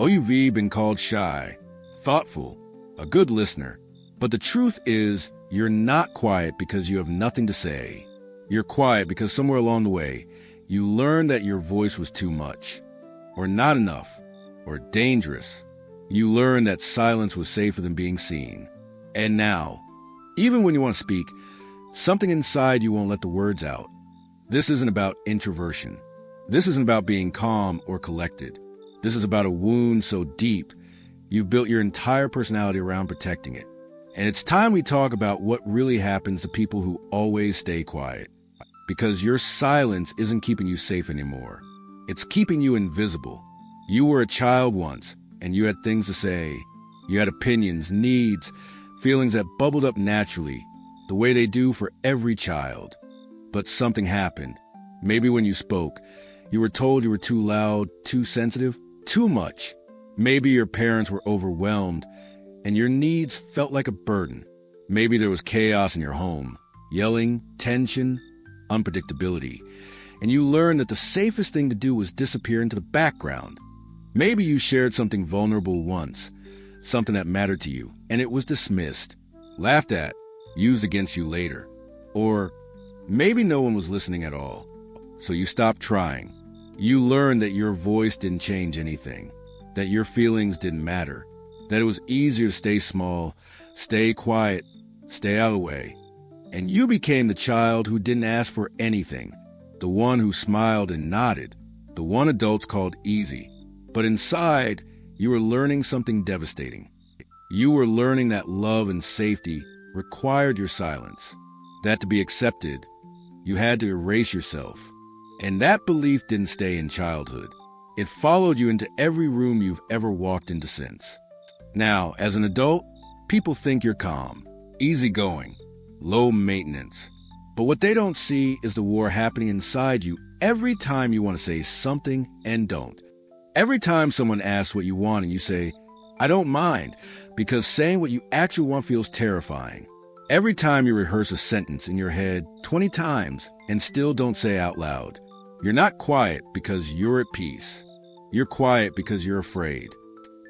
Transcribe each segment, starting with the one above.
You've been called shy, thoughtful, a good listener. But the truth is, you're not quiet because you have nothing to say. You're quiet because somewhere along the way, you learned that your voice was too much, or not enough, or dangerous. You learned that silence was safer than being seen. And now, even when you want to speak, something inside you won't let the words out. This isn't about introversion. This isn't about being calm or collected. This is about a wound so deep, you've built your entire personality around protecting it. And it's time we talk about what really happens to people who always stay quiet. Because your silence isn't keeping you safe anymore. It's keeping you invisible. You were a child once, and you had things to say. You had opinions, needs, feelings that bubbled up naturally, the way they do for every child. But something happened. Maybe when you spoke, you were told you were too loud, too sensitive, too much. Maybe your parents were overwhelmed, and your needs felt like a burden. Maybe there was chaos in your home, yelling, tension, unpredictability, and you learned that the safest thing to do was disappear into the background. Maybe you shared something vulnerable once, something that mattered to you, and it was dismissed, laughed at, used against you later. Or maybe no one was listening at all, so you stopped trying. You learned that your voice didn't change anything, that your feelings didn't matter, that it was easier to stay small, stay quiet, stay out of the way. And you became the child who didn't ask for anything, the one who smiled and nodded, the one adults called easy. But inside, you were learning something devastating. You were learning that love and safety required your silence, that to be accepted, you had to erase yourself. And that belief didn't stay in childhood. It followed you into every room you've ever walked into since. Now, as an adult, people think you're calm, easygoing, low maintenance. But what they don't see is the war happening inside you every time you want to say something and don't. Every time someone asks what you want and you say, I don't mind, because saying what you actually want feels terrifying. Every time you rehearse a sentence in your head 20 times and still don't say out loud. You're not quiet because you're at peace. You're quiet because you're afraid.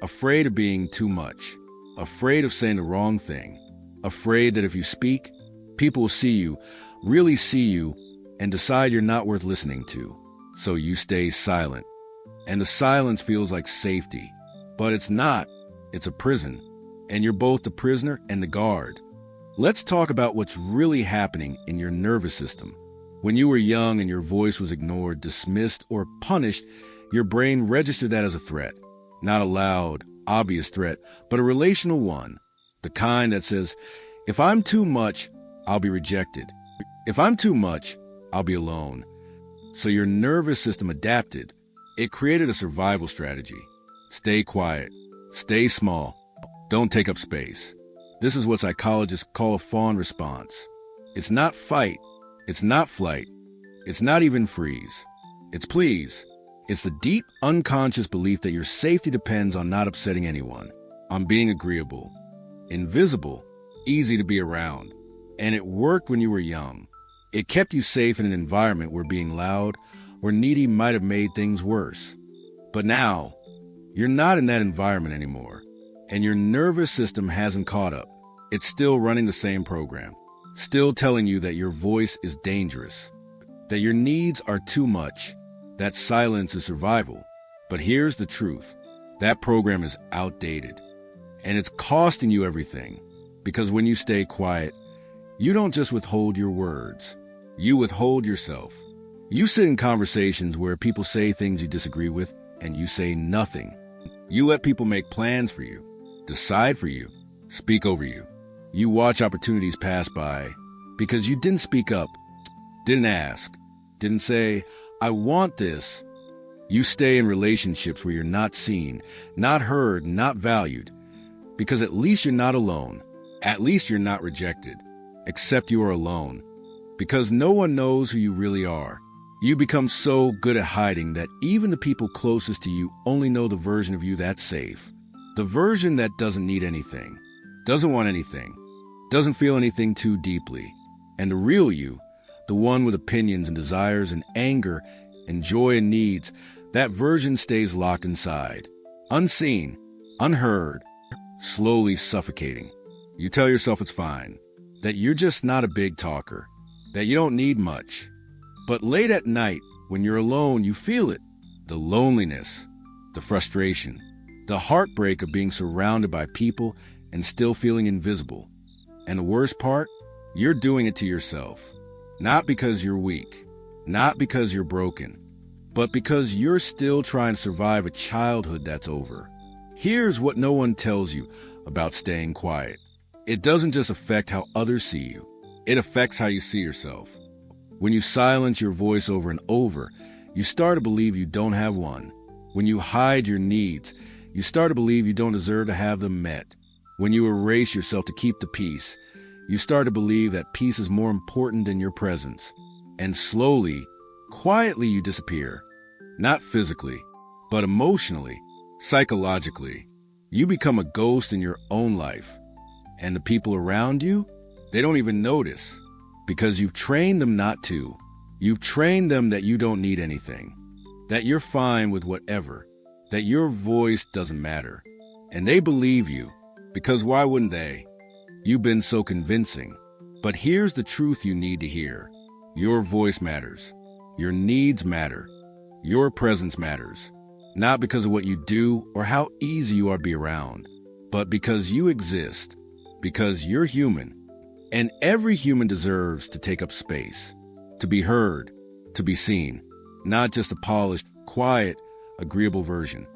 Afraid of being too much. Afraid of saying the wrong thing. Afraid that if you speak, people will see you, really see you, and decide you're not worth listening to. So you stay silent. And the silence feels like safety. But it's not. It's a prison. And you're both the prisoner and the guard. Let's talk about what's really happening in your nervous system. When you were young and your voice was ignored, dismissed, or punished, your brain registered that as a threat. Not a loud, obvious threat, but a relational one. The kind that says, if I'm too much, I'll be rejected. If I'm too much, I'll be alone. So your nervous system adapted. It created a survival strategy. Stay quiet. Stay small. Don't take up space. This is what psychologists call a fawn response. It's not fight. It's not flight. It's not even freeze. It's please. It's the deep, unconscious belief that your safety depends on not upsetting anyone, on being agreeable, invisible, easy to be around. And it worked when you were young. It kept you safe in an environment where being loud or needy might have made things worse. But now, you're not in that environment anymore, and your nervous system hasn't caught up. It's still running the same program, still telling you that your voice is dangerous, that your needs are too much, that silence is survival. But here's the truth. That program is outdated, and it's costing you everything, because when you stay quiet, you don't just withhold your words, you withhold yourself. You sit in conversations where people say things you disagree with, and you say nothing. You let people make plans for you, decide for you, speak over you. You watch opportunities pass by because you didn't speak up, didn't ask, didn't say, I want this. You stay in relationships where you're not seen, not heard, not valued, because at least you're not alone. At least you're not rejected, except you are alone, because no one knows who you really are. You become so good at hiding that even the people closest to you only know the version of you that's safe. The version that doesn't need anything, doesn't want anything, doesn't feel anything too deeply. And the real you, the one with opinions and desires and anger and joy and needs, that version stays locked inside. unseen, unheard, slowly suffocating. You tell yourself it's fine, that you're just not a big talker, that you don't need much. But late at night, when you're alone, you feel it. The loneliness, the frustration, the heartbreak of being surrounded by people and still feeling invisible. And the worst part, you're doing it to yourself. Not because you're weak, not because you're broken, but because you're still trying to survive a childhood that's over. Here's what no one tells you about staying quiet. It doesn't just affect how others see you. It affects how you see yourself. When you silence your voice over and over, you start to believe you don't have one. When you hide your needs, you start to believe you don't deserve to have them met. When you erase yourself to keep the peace, you start to believe that peace is more important than your presence. And slowly, quietly you disappear. Not physically, but emotionally, psychologically. You become a ghost in your own life. And the people around you, they don't even notice. Because you've trained them not to. You've trained them that you don't need anything. That you're fine with whatever. That your voice doesn't matter. And they believe you. Because why wouldn't they? You've been so convincing. But here's the truth you need to hear. Your voice matters. Your needs matter. Your presence matters. Not because of what you do or how easy you are to be around, but because you exist. Because you're human. And every human deserves to take up space. To be heard. To be seen. Not just a polished, quiet, agreeable version.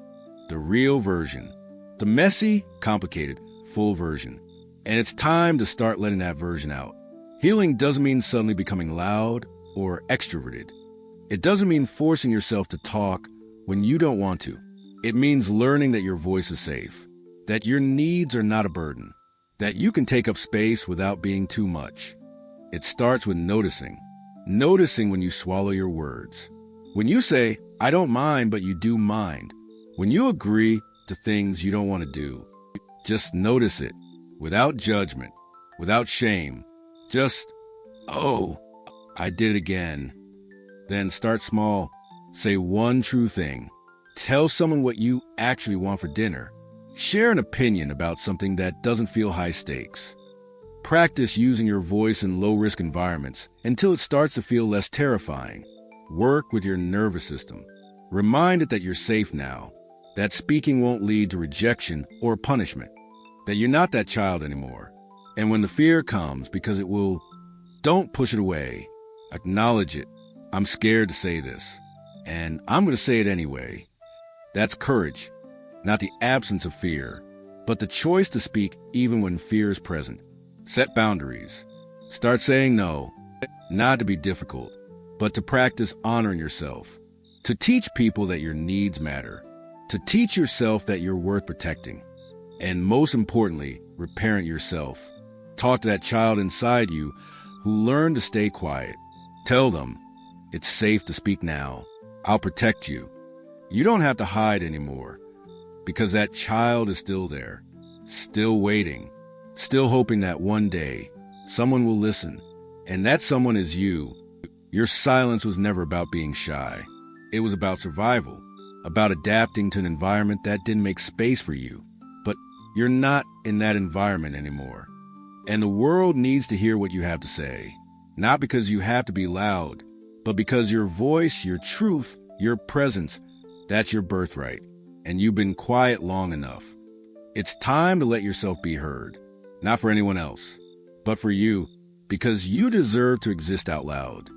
The real version. The messy, complicated, full version. And it's time to start letting that version out. Healing doesn't mean suddenly becoming loud or extroverted. It doesn't mean forcing yourself to talk when you don't want to. It means learning that your voice is safe, that your needs are not a burden, that you can take up space without being too much. It starts with noticing. Noticing when you swallow your words. When you say, I don't mind, but you do mind. When you agree to things you don't want to do. Just notice it. Without judgment, without shame, just, oh, I did it again. Then start small. Say one true thing. Tell someone what you actually want for dinner. Share an opinion about something that doesn't feel high stakes. Practice using your voice in low-risk environments until it starts to feel less terrifying. Work with your nervous system. Remind it that you're safe now, that speaking won't lead to rejection or punishment. That you're not that child anymore. And when the fear comes, because it will, don't push it away. Acknowledge it. I'm scared to say this, and I'm going to say it anyway. That's courage, not the absence of fear, but the choice to speak even when fear is present. Set boundaries. Start saying no, not to be difficult, but to practice honoring yourself. To teach people that your needs matter. To teach yourself that you're worth protecting. And most importantly, reparent yourself. Talk to that child inside you who learned to stay quiet. Tell them, it's safe to speak now. I'll protect you. You don't have to hide anymore, because that child is still there, still waiting, still hoping that one day someone will listen. And that someone is you. Your silence was never about being shy. It was about survival, about adapting to an environment that didn't make space for you. But you're not in that environment anymore. And the world needs to hear what you have to say. Not because you have to be loud, but because your voice, your truth, your presence, that's your birthright. And you've been quiet long enough. It's time to let yourself be heard. Not for anyone else, but for you, because you deserve to exist out loud.